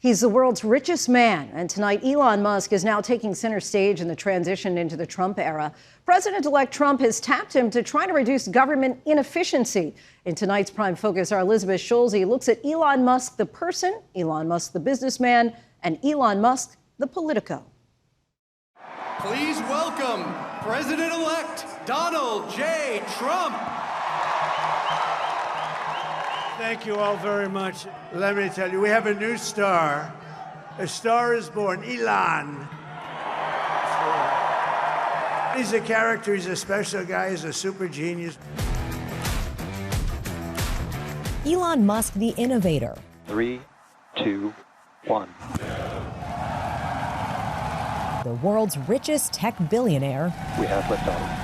He's the world's richest man, and tonight Elon Musk is now taking center stage in the transition into the Trump era. President-elect Trump has tapped him to try to reduce government inefficiency. In tonight's Prime Focus, our Elizabeth Schulze looks at Elon Musk the person, Elon Musk the businessman, and Elon Musk the politico. Please welcome President-elect Donald J. Trump. Thank you all very much. Let me tell you, we have a new star. A star is born, Elon. He's a character, he's a special guy, he's a super genius. Elon Musk, the innovator. 3, 2, 1. The world's richest tech billionaire. We have liftoff.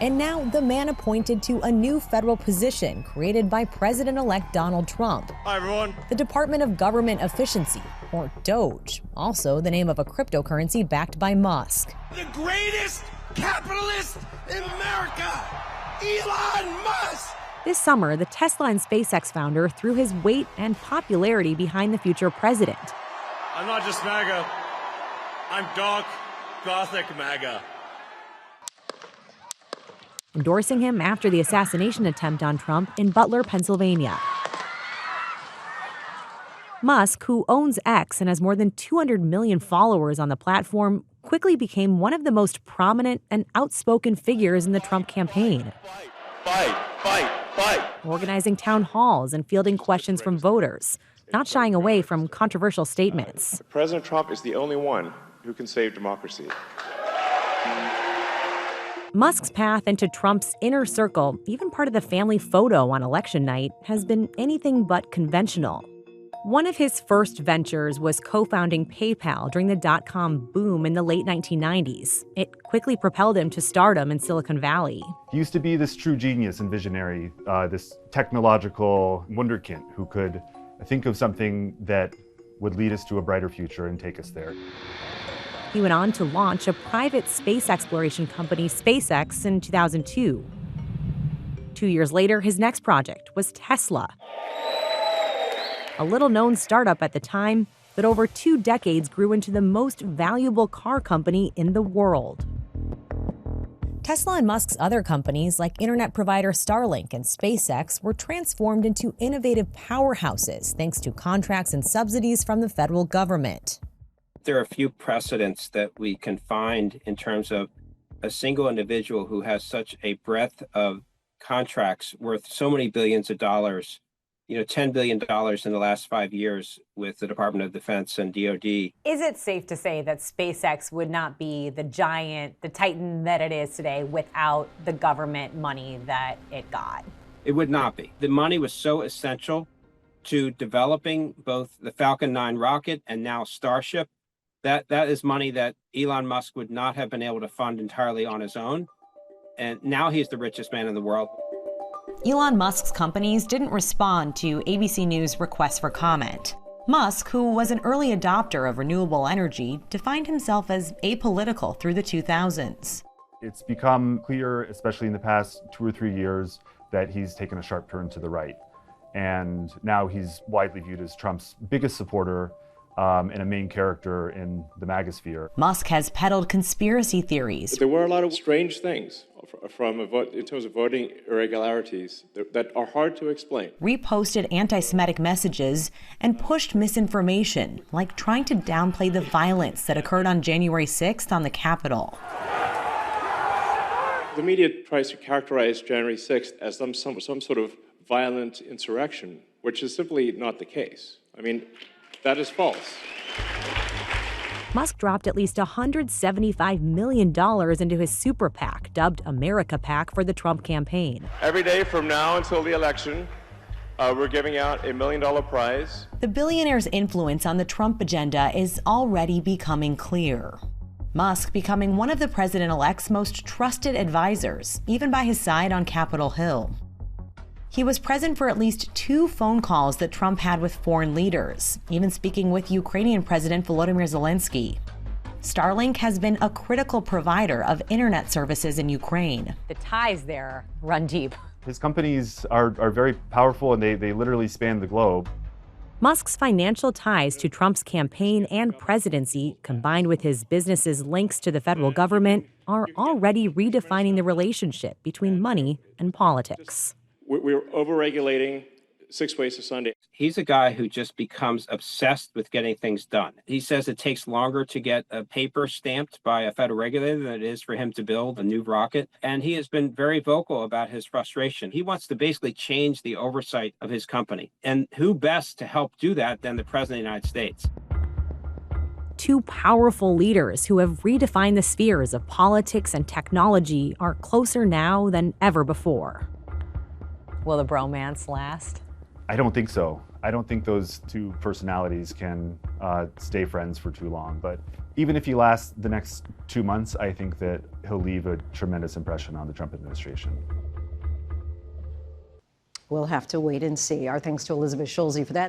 And now the man appointed to a new federal position created by President-elect Donald Trump. Hi, everyone. The Department of Government Efficiency, or DOGE, also the name of a cryptocurrency backed by Musk. The greatest capitalist in America, Elon Musk. This summer, the Tesla and SpaceX founder threw his weight and popularity behind the future president. I'm not just MAGA. I'm dark, gothic MAGA. Endorsing him after the assassination attempt on Trump in Butler, Pennsylvania. Musk, who owns X and has more than 200 million followers on the platform, quickly became one of the most prominent and outspoken figures in the Trump campaign. Fight. Organizing town halls and fielding questions from voters, not shying away from controversial statements. President Trump is the only one who can save democracy. Musk's path into Trump's inner circle, even part of the family photo on election night, has been anything but conventional. One of his first ventures was co-founding PayPal during the dot-com boom in the late 1990s. It quickly propelled him to stardom in Silicon Valley. He used to be this true genius and visionary, this technological wunderkind who could think of something that would lead us to a brighter future and take us there. He went on to launch a private space exploration company, SpaceX, in 2002. 2 years later, his next project was Tesla. A little-known startup at the time, but over 2 decades grew into the most valuable car company in the world. Tesla and Musk's other companies, like internet provider Starlink and SpaceX, were transformed into innovative powerhouses thanks to contracts and subsidies from the federal government. There are a few precedents that we can find in terms of a single individual who has such a breadth of contracts worth so many billions of dollars, $10 billion in the last 5 years with the Department of Defense and DOD. Is it safe to say that SpaceX would not be the giant, the titan that it is today without the government money that it got? It would not be. The money was so essential to developing both the Falcon 9 rocket and now Starship. That is money that Elon Musk would not have been able to fund entirely on his own. And now he's the richest man in the world. Elon Musk's companies didn't respond to ABC News' requests for comment. Musk, who was an early adopter of renewable energy, defined himself as apolitical through the 2000s. It's become clear, especially in the past 2 or 3 years, that he's taken a sharp turn to the right. And now he's widely viewed as Trump's biggest supporter and a main character in the MAGA sphere. Musk has peddled conspiracy theories. There were a lot of strange things in terms of voting irregularities that are hard to explain. Reposted anti-Semitic messages and pushed misinformation, like trying to downplay the violence that occurred on January 6th on the Capitol. The media tries to characterize January 6th as some sort of violent insurrection, which is simply not the case. I mean, that is false. Musk dropped at least $175 million into his super PAC, dubbed America PAC, for the Trump campaign. Every day from now until the election, we're giving out $1 million prize. The billionaire's influence on the Trump agenda is already becoming clear. Musk becoming one of the president-elect's most trusted advisors, even by his side on Capitol Hill. He was present for at least 2 phone calls that Trump had with foreign leaders, even speaking with Ukrainian President Volodymyr Zelensky. Starlink has been a critical provider of internet services in Ukraine. The ties there run deep. His companies are very powerful, and they literally span the globe. Musk's financial ties to Trump's campaign and presidency, combined with his business's links to the federal government, are already redefining the relationship between money and politics. We're overregulating 6 ways to Sunday. He's a guy who just becomes obsessed with getting things done. He says it takes longer to get a paper stamped by a federal regulator than it is for him to build a new rocket. And he has been very vocal about his frustration. He wants to basically change the oversight of his company. And who best to help do that than the President of the United States? Two powerful leaders who have redefined the spheres of politics and technology are closer now than ever before. Will the bromance last? I don't think so. I don't think those two personalities can stay friends for too long. But even if he lasts the next 2 months, I think that he'll leave a tremendous impression on the Trump administration. We'll have to wait and see. Our thanks to Elizabeth Schulze for that.